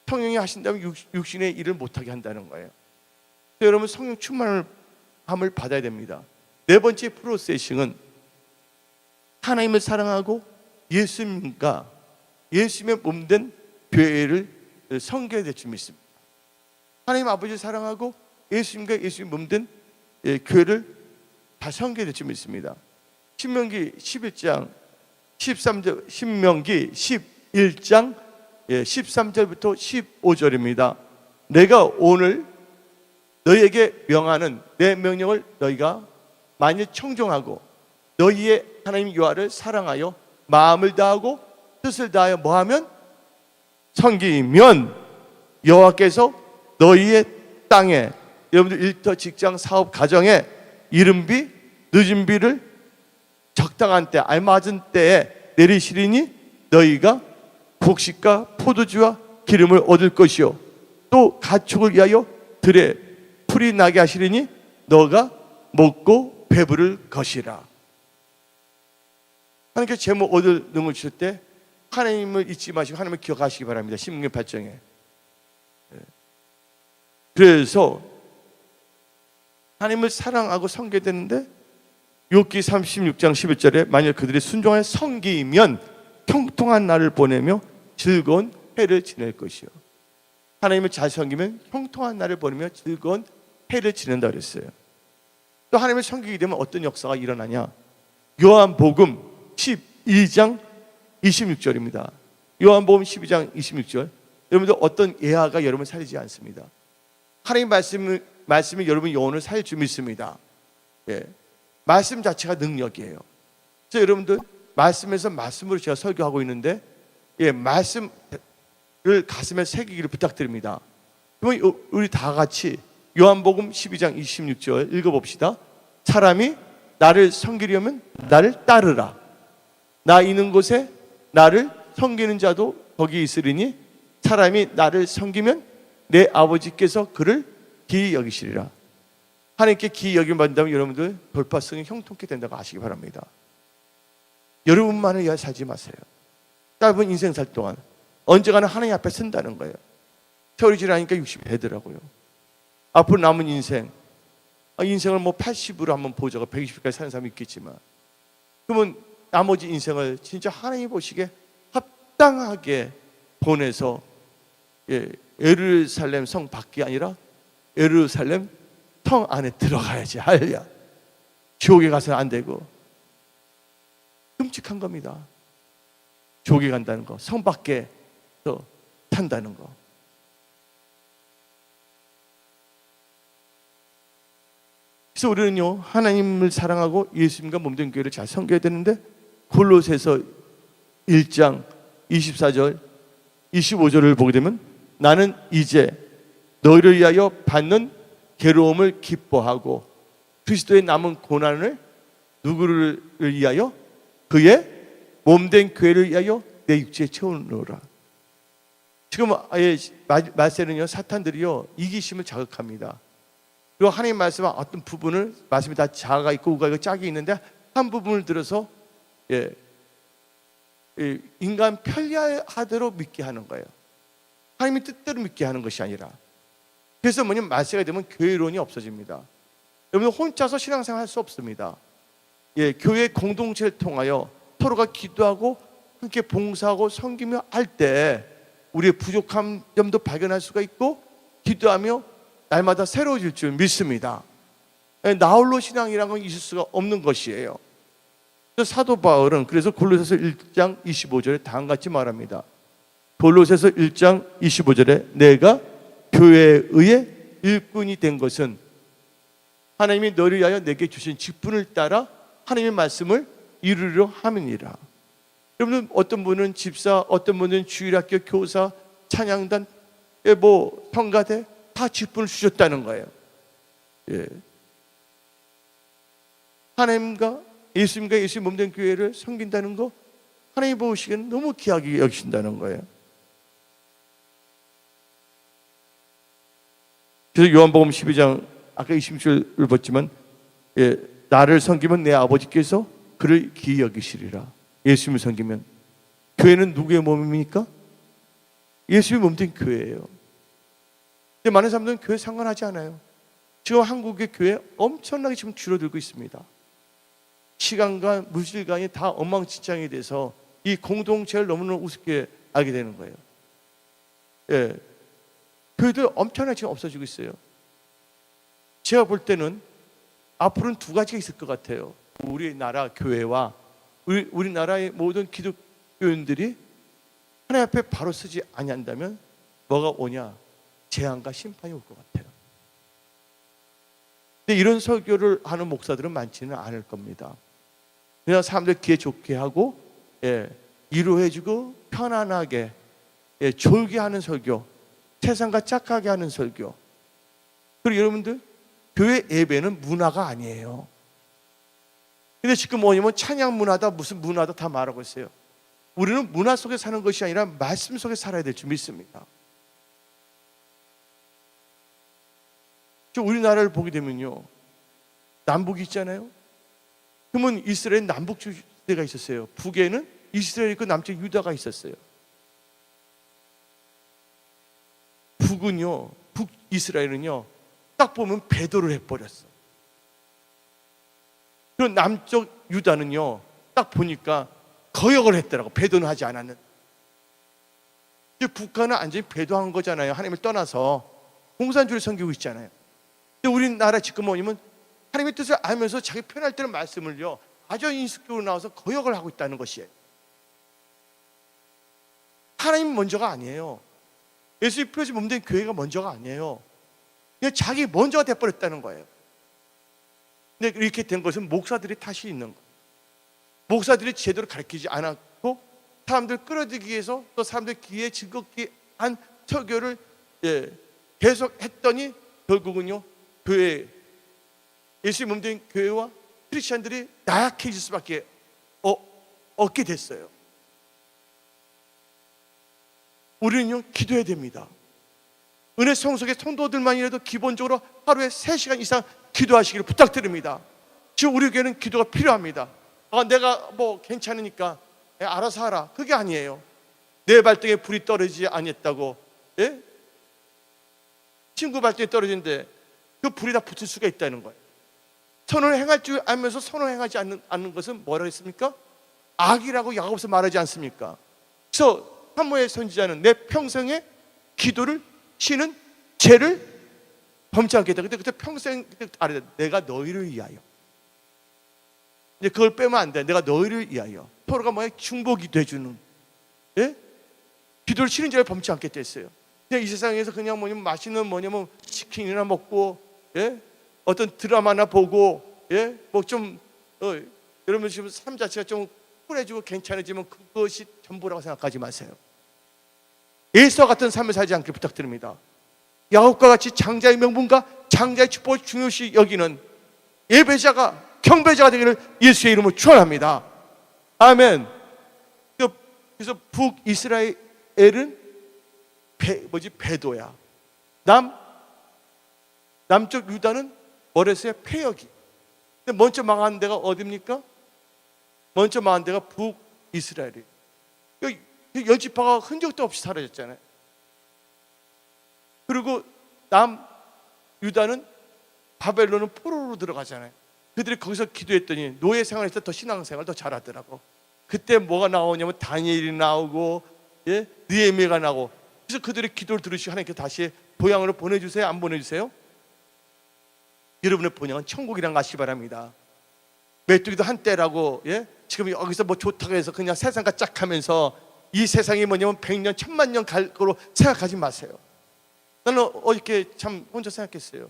성령이 하신다면 육신의 일을 못하게 한다는 거예요. 여러분 성령 충만함을 받아야 됩니다. 네 번째 프로세싱은 하나님을 사랑하고 예수님과 예수님의 몸된 교회를 섬겨야 될 줄 믿습니다. 하나님 아버지를 사랑하고 예수님과 예수님 몸된 교회를 다 섬겨야 될 줄 믿습니다. 신명기 11장 13절, 신명기 11장 13절부터 15절입니다. 내가 오늘 너희에게 명하는 내 명령을 너희가 만일 청종하고 너희의 하나님 여호와를 사랑하여 마음을 다하고 뜻을 다하여 뭐하면 섬기면 여호와께서 너희의 땅에, 여러분들 일터, 직장, 사업, 가정에 이른비, 늦은비를 적당한 때, 알맞은 때에 내리시리니 너희가 곡식과 포도주와 기름을 얻을 것이요 또 가축을 위하여 들에 풀이 나게 하시리니 너가 먹고 배부를 것이라. 하나님께서 제목 얻을 능을 주실 때 하나님을 잊지 마시고 하나님을 기억하시기 바랍니다. 신명기 8장에. 그래서 하나님을 사랑하고 섬겨야 되는데 욥기 36장 11절에 만일 그들이 순종하여 섬기면 형통한 날을 보내며 즐거운 해를 지낼 것이요. 하나님을 잘 섬기면 형통한 날을 보내며 즐거운 해를 지낸다 그랬어요. 또 하나님을 섬기게 되면 어떤 역사가 일어나냐? 요한복음 12장 26절입니다. 요한복음 12장 26절. 여러분들 어떤 예화가 여러분을 살리지 않습니다. 하나님 말씀이 여러분 영혼을 살릴 줄 믿습니다. 예, 말씀 자체가 능력이에요. 그래서 여러분들 말씀에서 말씀으로 제가 설교하고 있는데 말씀을 가슴에 새기기를 부탁드립니다. 그럼 우리 다 같이 요한복음 12장 26절 읽어봅시다. 사람이 나를 섬기려면 나를 따르라. 나 있는 곳에 나를 섬기는 자도 거기 있으리니 사람이 나를 섬기면 내 아버지께서 그를 기이 여기시리라. 하나님께 기이 여김 받는다면 여러분들 돌파성이 형통케 된다고 아시기 바랍니다. 여러분만을 위해 살지 마세요. 짧은 인생 살 동안 언젠가는 하나님 앞에 선다는 거예요. 세월이 지나니까 60이 되더라고요. 앞으로 남은 인생을 뭐 80으로 한번 보자고 120까지 사는 사람이 있겠지만, 그러면 나머지 인생을 진짜 하나님 보시기에 합당하게 보내서 예루살렘 성 밖이 아니라 예루살렘 성 안에 들어가야지. 할렐루야. 지옥에 가서는 안 되고. 끔찍한 겁니다. 지옥에 간다는 거, 성 밖에서 산다는 거. 그래서 우리는요, 하나님을 사랑하고 예수님과 몸된 교회를 잘 섬겨야 되는데, 골로새서 1장 24절 25절을 보게 되면 나는 이제 너희를 위하여 받는 괴로움을 기뻐하고 그리스도의 남은 고난을 누구를 위하여? 그의 몸된 교회를 위하여 내 육체에 채우노라. 지금 아예 말세는요, 사탄들이요 이기심을 자극합니다. 그리고 하나님 말씀은 어떤 부분을, 말씀이 다 자가 있고 우가 있고 짝이 있는데 한 부분을 들어서 인간 편리하대로 믿게 하는 거예요. 하나님의 뜻대로 믿게 하는 것이 아니라. 그래서 뭐냐면 말세가 되면 교회론이 없어집니다. 여러분 혼자서 신앙생활 할 수 없습니다. 교회 공동체를 통하여 서로가 기도하고 함께 봉사하고 섬기며 할 때 우리의 부족한 점도 발견할 수가 있고 기도하며 날마다 새로워질 줄 믿습니다. 나홀로 신앙이라는 건 있을 수가 없는 것이에요. 사도 바울은 그래서 골로새서 1장 25절에 다음같이 말합니다. 골로새서 1장 25절에 내가 교회에 의해 일꾼이 된 것은 하나님이 너를 위하여 내게 주신 직분을 따라 하나님의 말씀을 이루려 함이니라. 여러분, 어떤 분은 집사, 어떤 분은 주일학교 교사, 찬양단, 성가대 다 직분을 주셨다는 거예요. 하나님과 예수님과 예수님 몸된 교회를 섬긴다는 거 하나님 보시기에는 너무 귀하게 여기신다는 거예요. 그래서 요한복음 12장 아까 20절을 봤지만 나를 섬기면 내 아버지께서 그를 기이 여기시리라. 예수님을 섬기면. 교회는 누구의 몸입니까? 예수님의 몸된 교회예요. 근데 많은 사람들은 교회 상관하지 않아요. 지금 한국의 교회 엄청나게 지금 줄어들고 있습니다. 시간과 물질관이 다 엉망진창이 돼서 이 공동체를 너무나 우습게 알게 되는 거예요. 교회도 엄청나게 지금 없어지고 있어요. 제가 볼 때는 앞으로는 두 가지가 있을 것 같아요. 우리나라 교회와 우리나라의 모든 기독교인들이 하나님 앞에 바로 서지 아니한다면 뭐가 오냐? 재앙과 심판이 올 것 같아요. 근데 이런 설교를 하는 목사들은 많지는 않을 겁니다. 그냥 사람들 귀에 좋게 하고 위로해주고 편안하게 졸게 하는 설교, 세상과 짝하게 하는 설교. 그리고 여러분들 교회 예배는 문화가 아니에요. 근데 지금 뭐냐면 찬양 문화다 무슨 문화다 다 말하고 있어요. 우리는 문화 속에 사는 것이 아니라 말씀 속에 살아야 될 줄 믿습니다. 우리나라를 보게 되면요, 남북이 있잖아요. 그러면 이스라엘 남북 시대가 있었어요. 북에는 이스라엘 있고 남쪽에 유다가 있었어요. 북이스라엘은요 딱 보면 배도를 해버렸어. 그리고 남쪽 유다는요 딱 보니까 거역을 했더라고. 배도는 하지 않았는. 북한은 완전히 배도한 거잖아요. 하나님을 떠나서 공산주의를 섬기고 있잖아요. 근데 우리나라 지금 뭐냐면 하나님의 뜻을 알면서 자기 편할 때는 말씀을요 아주 인식적으로 나와서 거역을 하고 있다는 것이에요. 하나님 먼저가 아니에요. 예수의 피로서 몸된 교회가 먼저가 아니에요. 그냥 자기 먼저가 돼버렸다는 거예요. 근데 이렇게 된 것은 목사들이 탓이 있는 거예요. 목사들이 제대로 가르치지 않았고 사람들 끌어들이기 위해서 또 사람들 귀에 즐겁게 한 설교를 계속 했더니 결국은요, 교회, 예수의 몸된 교회와 크리스천들이 나약해질 수밖에 없게 됐어요. 우리는요, 기도해야 됩니다. 은혜 성속의 성도들만이라도 기본적으로 하루에 3시간 이상 기도하시기를 부탁드립니다. 지금 우리 교회는 기도가 필요합니다. 내가 뭐 괜찮으니까 알아서 하라, 그게 아니에요. 내 발등에 불이 떨어지지 않았다고, 친구 발등에 떨어지는데 그 불이 다 붙을 수가 있다는 거예요. 선을 행할 줄 알면서 선을 행하지 않는 것은 뭐라 했습니까? 악이라고 야고보서 말하지 않습니까? 그래서 사무엘 선지자는 내 평생에 기도를 쉬는 죄를 범치 않겠다. 그때 평생 알아야 돼. 내가 너희를 위하여. 이제 그걸 빼면 안 돼. 내가 너희를 위하여. 서로가 뭐야? 중보기도 해주는, 기도를 쉬는 죄를 범치 않겠다 했어요. 그냥 이 세상에서 그냥 맛있는 치킨이나 먹고, 어떤 드라마나 보고, 여러분 지금 삶 자체가 좀 쿨해지고 괜찮아지면 그것이 전부라고 생각하지 마세요. 에서 같은 삶을 살지 않길 부탁드립니다. 야곱과 같이 장자의 명분과 장자의 축복을 중요시 여기는 예배자가, 경배자가 되기를 예수의 이름으로 축원합니다. 아멘. 그래서 북이스라엘은 배도야. 남쪽 유다는 뭐랬어요? 폐역이. 근데 먼저 망한 데가 어디입니까? 먼저 망한 데가 북이스라엘이에요. 열지파가 흔적도 없이 사라졌잖아요. 그리고 남유다는 바벨론은 포로로 들어가잖아요. 그들이 거기서 기도했더니 노예 생활에서 더 신앙생활 더 잘하더라고. 그때 뭐가 나오냐면 다니엘이 나오고, 느헤미야가 나오고. 그래서 그들의 기도를 들으시고 하나님께 다시 본향으로 보내주세요, 안 보내주세요? 여러분의 본향은 천국이란 거 아시기 바랍니다. 메뚜기도 한때라고, 지금 여기서 뭐 좋다고 해서 그냥 세상과 짝하면서 이 세상이 뭐냐면 100년, 1000만 년 갈 거로 생각하지 마세요. 나는 어저께 참 혼자 생각했어요.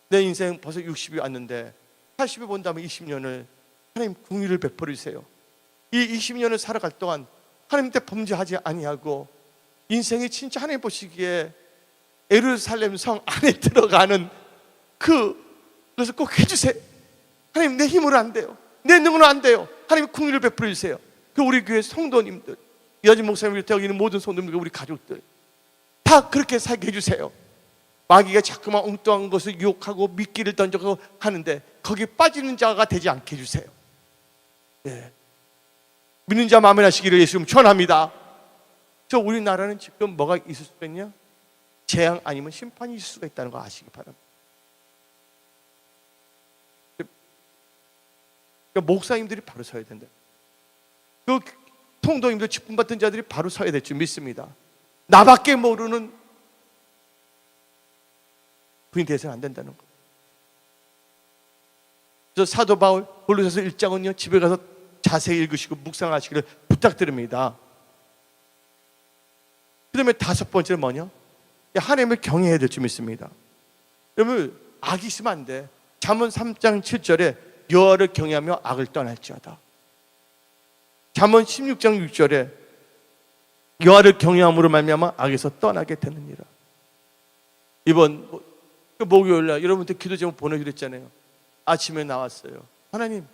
내 인생 벌써 60이 왔는데 80이 본다면 20년을 하나님 긍휼을 베풀어 주세요. 이 20년을 살아갈 동안 하나님께 범죄하지 아니하고 인생이 진짜 하나님 보시기에 예루살렘 성 안에 들어가는 그것을 꼭 해주세요. 하나님, 내 힘으로 안 돼요. 내 능으로 안 돼요. 하나님 긍휼을 베풀어 주세요. 그 우리 교회 성도님들, 이하진 목사님을 비롯해 여기 있는 모든 성도님들, 우리 가족들 다 그렇게 살게 해주세요. 마귀가 자꾸만 엉뚱한 것을 유혹하고 미끼를 던져가고 하는데 거기에 빠지는 자가 되지 않게 해주세요. 믿는 자 마음에 하시기를 예수님 축원합니다. 저 우리나라는 지금 뭐가 있을 수가 있냐? 재앙 아니면 심판이 있을 수가 있다는 거 아시기 바랍니다. 그러니까 목사님들이 바로 서야 된다. 그 통도님들 직분 받은 자들이 바로 서야 될 줄 믿습니다. 나밖에 모르는 부인 돼서는 안 된다는 거. 저 사도 바울 골로새서 1장은요 집에 가서 자세히 읽으시고 묵상하시기를 부탁드립니다. 그 다음에 5번째는 뭐냐? 하나님을 경외해야 될 줄 믿습니다. 여러분, 악이 있으면 안 돼. 잠언 3장 7절에 여호와를 경외하며 악을 떠날지어다. 잠언 16장 6절에 여호와를 경외함으로 말미암아 악에서 떠나게 되느니라. 이번 목요일날 여러분한테 기도 제목 보내기로 했잖아요. 아침에 나왔어요. 하나님,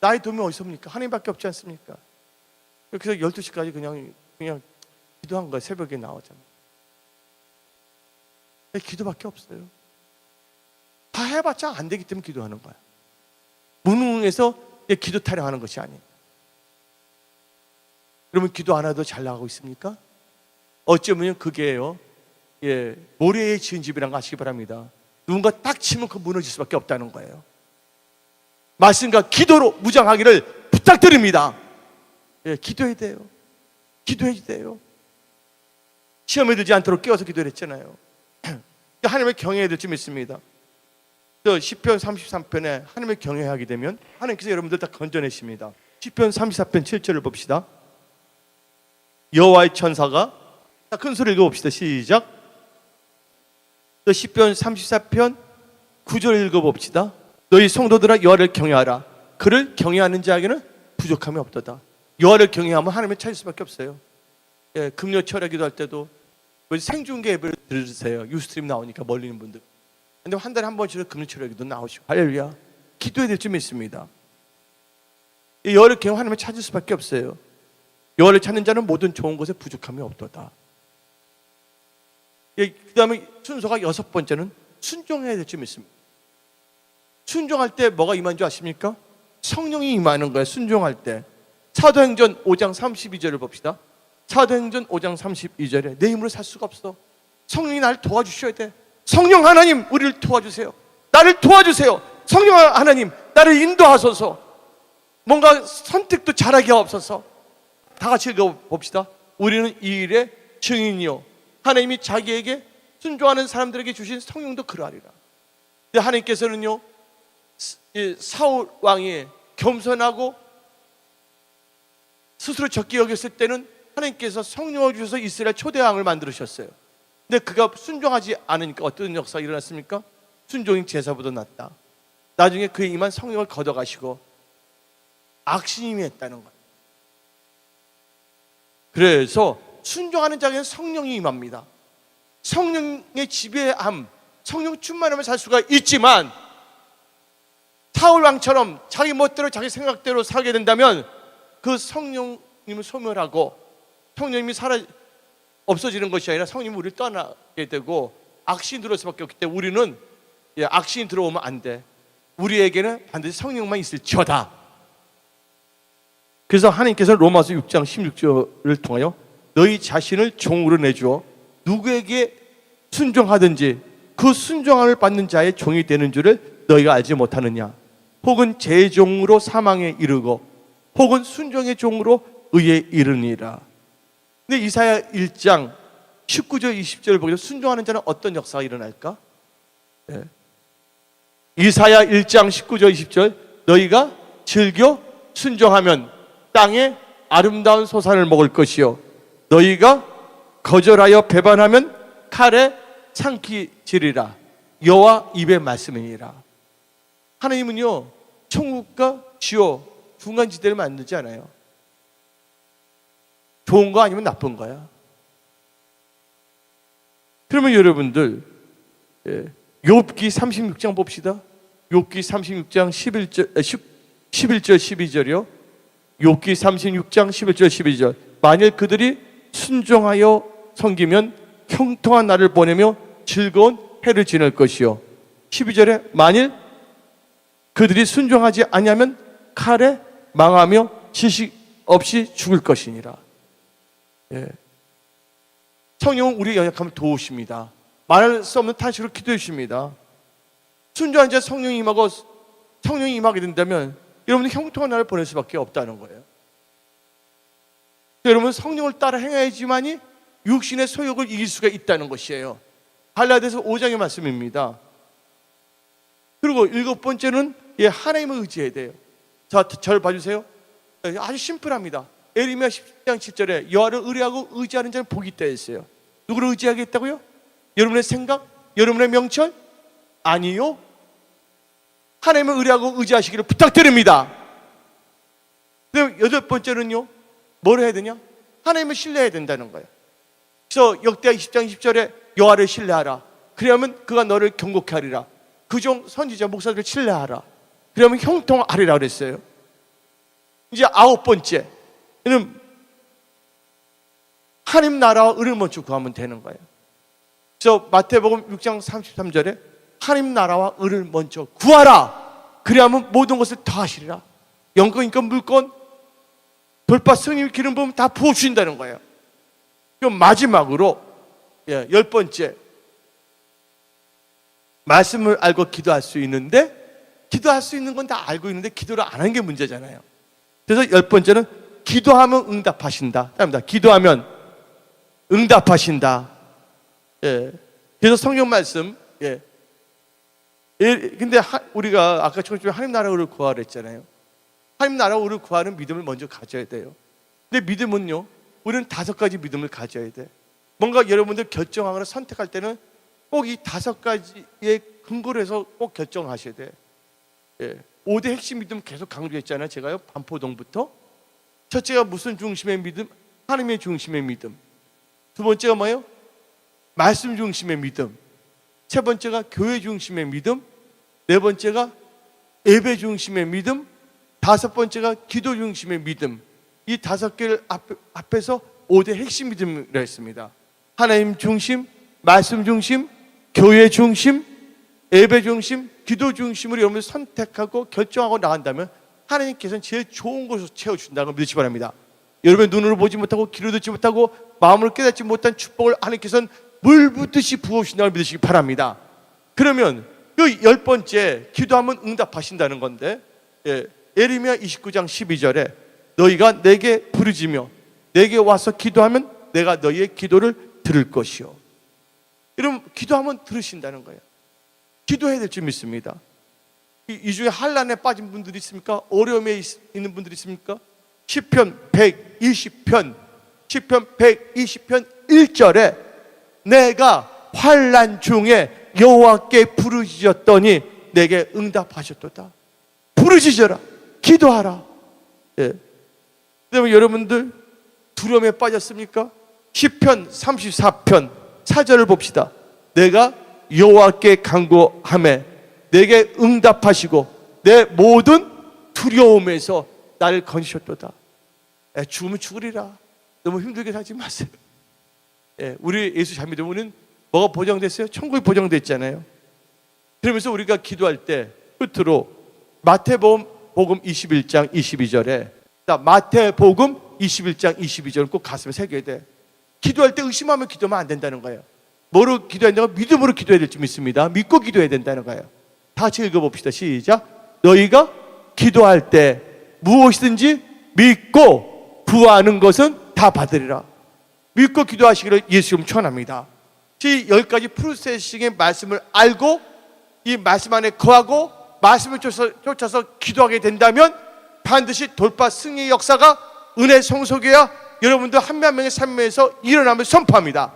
나의 도움이 어디서입니까? 하나님밖에 없지 않습니까? 그래서 12시까지 그냥 기도한 거예요. 새벽에 나오잖아요. 기도밖에 없어요. 다 해봤자 안 되기 때문에 기도하는 거야. 무능해서 기도 타령하는 것이 아니에요. 여러분, 기도 안 해도 잘 나가고 있습니까? 어쩌면 그게요, 모래에 지은 집이라는 거 아시기 바랍니다. 누군가 딱 치면 그 무너질 수밖에 없다는 거예요. 말씀과 기도로 무장하기를 부탁드립니다. 기도해야 돼요. 기도해야 돼요. 시험에 들지 않도록 깨워서 기도를 했잖아요. 하나님을 경외해야 될 줄 믿습니다. 시편 33편에 하나님을 경외하게 되면 하나님께서 여러분들 다 건져내십니다. 시편 34편 7절을 봅시다. 여호와의 천사가, 큰 소리 읽어봅시다. 시작. 시편 34편 9절 읽어봅시다. 너희 성도들아 여호와를 경외하라. 그를 경외하는 자에게는 부족함이 없도다. 여호와를 경외하면 하나님을 찾을 수밖에 없어요. 예, 금요 철야 기도할 때도 생중계 예배를 들으세요. 유스트림 나오니까 멀리 있는 분들. 근데 한 달에 한 번씩은 금요 철야 기도 나오시고 할렐루야. 기도해야 될 점이 있습니다. 여호와를 경외하면 하나님을 찾을 수밖에 없어요. 여호와를 찾는 자는 모든 좋은 것에 부족함이 없도다. 그 다음에 순서가 여섯 번째는 순종해야 될 점이 있습니다. 순종할 때 뭐가 임한 줄 아십니까? 성령이 임하는 거예요. 순종할 때. 사도행전 5장 32절을 봅시다. 사도행전 5장 32절에 내 힘으로 살 수가 없어. 성령이 나를 도와주셔야 돼. 성령 하나님 우리를 도와주세요. 나를 도와주세요. 성령 하나님 나를 인도하소서. 뭔가 선택도 잘하게 하옵소서. 다 같이 읽어봅시다. 우리는 이 일의 증인이요 하나님이 자기에게 순종하는 사람들에게 주신 성령도 그러하리라. 근데 하나님께서는요 사울 왕이 겸손하고 스스로 적게 여겼을 때는 하나님께서 성령을 주셔서 이스라엘 초대왕을 만들으셨어요. 근데 그가 순종하지 않으니까 어떤 역사가 일어났습니까? 순종이 제사보다 낫다. 나중에 그에 임한 성령을 걷어가시고 악신임이 했다는 거예요. 그래서 순종하는 자에게는 성령이 임합니다. 성령의 지배함, 성령 충만하면 살 수가 있지만 사울 왕처럼 자기 멋대로 자기 생각대로 살게 된다면 그 성령님을 소멸하고 성령님이 없어지는 것이 아니라 성령님이 우리를 떠나게 되고 악신이 들어올 수밖에 없기 때문에 우리는 악신이 들어오면 안 돼. 우리에게는 반드시 성령만 있을지어다. 그래서 하나님께서 로마서 6장 16절을 통하여 너희 자신을 종으로 내주어 누구에게 순종하든지 그 순종함을 받는 자의 종이 되는 줄을 너희가 알지 못하느냐. 혹은 제 종으로 사망에 이르고 혹은 순종의 종으로 의에 이르니라. 근데 이사야 1장 19절 20절을 보면 순종하는 자는 어떤 역사가 일어날까? 네. 이사야 1장 19절 20절 너희가 즐겨 순종하면 땅에 아름다운 소산을 먹을 것이요 너희가 거절하여 배반하면 칼에 상키지리라. 여호와 입의 말씀이니라. 하나님은요 천국과 지옥 중간지대를 만들지 않아요. 좋은 거 아니면 나쁜 거야. 그러면 여러분들 욥기 36장 봅시다. 욥기 36장 11절 12절이요. 욥기 36장 11절 12절 만일 그들이 순종하여 섬기면 형통한 날을 보내며 즐거운 해를 지낼 것이요 12절에 만일 그들이 순종하지 아니하면 칼에 망하며 지식 없이 죽을 것이니라. 성령은 우리의 연약함을 도우십니다. 말할 수 없는 탄식으로 기도해 주십니다. 순종한 자 성령이 임하게 된다면 여러분은 형통한 날을 보낼 수밖에 없다는 거예요. 여러분 성령을 따라 행해야지만이 육신의 소욕을 이길 수가 있다는 것이에요. 갈라디아서 5장의 말씀입니다. 그리고 일곱 번째는 하나님을 의지해야 돼요. 자, 저를 봐주세요. 아주 심플합니다. 에레미야 10장 7절에 여호와를 의뢰하고 의지하는 자는 복이 있다 했어요. 누구를 의지하겠다고요? 여러분의 생각? 여러분의 명철? 아니요. 하나님을 의뢰하고 의지하시기를 부탁드립니다. 그럼 여덟 번째는요, 뭘 해야 되냐? 하나님을 신뢰해야 된다는 거예요. 그래서 역대하 20장 10절에 여호와를 신뢰하라. 그러면 그가 너를 경고케 하리라. 그종 선지자 목사들을 신뢰하라. 그러면 형통하리라 그랬어요. 이제 아홉 번째는 하나님 나라와 의를 먼저 구하면 되는 거예요. 그래서 마태복음 6장 33절에 하나님 나라와 의를 먼저 구하라. 그래야만 모든 것을 다 하시리라. 영권, 인권, 물권, 돌파, 승리, 기름 부음 다 부어주신다는 거예요. 그럼 마지막으로 열 번째, 말씀을 알고 기도할 수 있는데 기도할 수 있는 건 다 알고 있는데 기도를 안 한 게 문제잖아요. 그래서 열 번째는 기도하면 응답하신다. 기도하면 응답하신다. 그래서 성경 말씀 근데 우리가 아까 처음에 하나님 나라를 구하라 했잖아요. 하나님 나라를 구하는 믿음을 먼저 가져야 돼요. 근데 믿음은요, 우리는 5가지 믿음을 가져야 돼. 뭔가 여러분들 결정하거나 선택할 때는 꼭 이 5가지의 근거로 해서 꼭 결정하셔야 돼. 5대 핵심 믿음 계속 강조했잖아요. 제가요, 반포동부터. 첫째가 무슨 중심의 믿음? 하나님의 중심의 믿음. 두 번째가 뭐예요? 말씀 중심의 믿음. 세 번째가 교회 중심의 믿음. 네 번째가 예배 중심의 믿음. 다섯 번째가 기도 중심의 믿음. 이 다섯 개를 앞에서 5대 핵심 믿음이라 했습니다. 하나님 중심, 말씀 중심, 교회 중심, 예배 중심, 기도 중심으로 여러분들 선택하고 결정하고 나간다면 하나님께서는 제일 좋은 것으로 채워준다는 걸 믿으시기 바랍니다. 여러분의 눈으로 보지 못하고 귀로 듣지 못하고 마음으로 깨닫지 못한 축복을 하나님께서는 물 붓듯이 부어주신다는 걸 믿으시기 바랍니다. 그러면 그 10번째, 기도하면 응답하신다는 건데, 예레미야 29장 12절에 너희가 내게 부르짖으며 내게 와서 기도하면 내가 너희의 기도를 들을 것이요. 여러분, 기도하면 들으신다는 거예요. 기도해야 될 줄 믿습니다. 이 중에 환난에 빠진 분들이 있습니까? 어려움에 있는 분들이 있습니까? 시편 120편 1절에 내가 환난 중에 여호와께 부르짖었더니 내게 응답하셨도다. 부르짖어라, 기도하라. 그다음에 여러분들 두려움에 빠졌습니까? 시편 34편 4절을 봅시다. 내가 여호와께 간구하매 내게 응답하시고 내 모든 두려움에서 나를 건지셨도다. 죽으면 죽으리라. 너무 힘들게 살지 마세요. 우리 예수 잘 믿으면 우리는 뭐가 보장됐어요? 천국이 보장됐잖아요. 그러면서 우리가 기도할 때 끝으로 마태복음 21장 22절에 마태복음 21장 22절을 꼭 가슴에 새겨야 돼. 기도할 때 의심하면 기도하면 안 된다는 거예요. 뭐로 기도해야 된다고? 믿음으로 기도해야 될 줄 믿습니다. 믿고 기도해야 된다는 거예요. 다 같이 읽어봅시다. 시작. 너희가 기도할 때 무엇이든지 믿고 구하는 것은 다 받으리라. 믿고 기도하시기를 예수 이름 축원합니다. 이 10가지 프로세싱의 말씀을 알고 이 말씀 안에 거하고 말씀을 쫓아서 기도하게 된다면 반드시 돌파 승리의 역사가 은혜 성소교회와 여러분들 한 명 한 명의 삶에서 일어남을 선포합니다.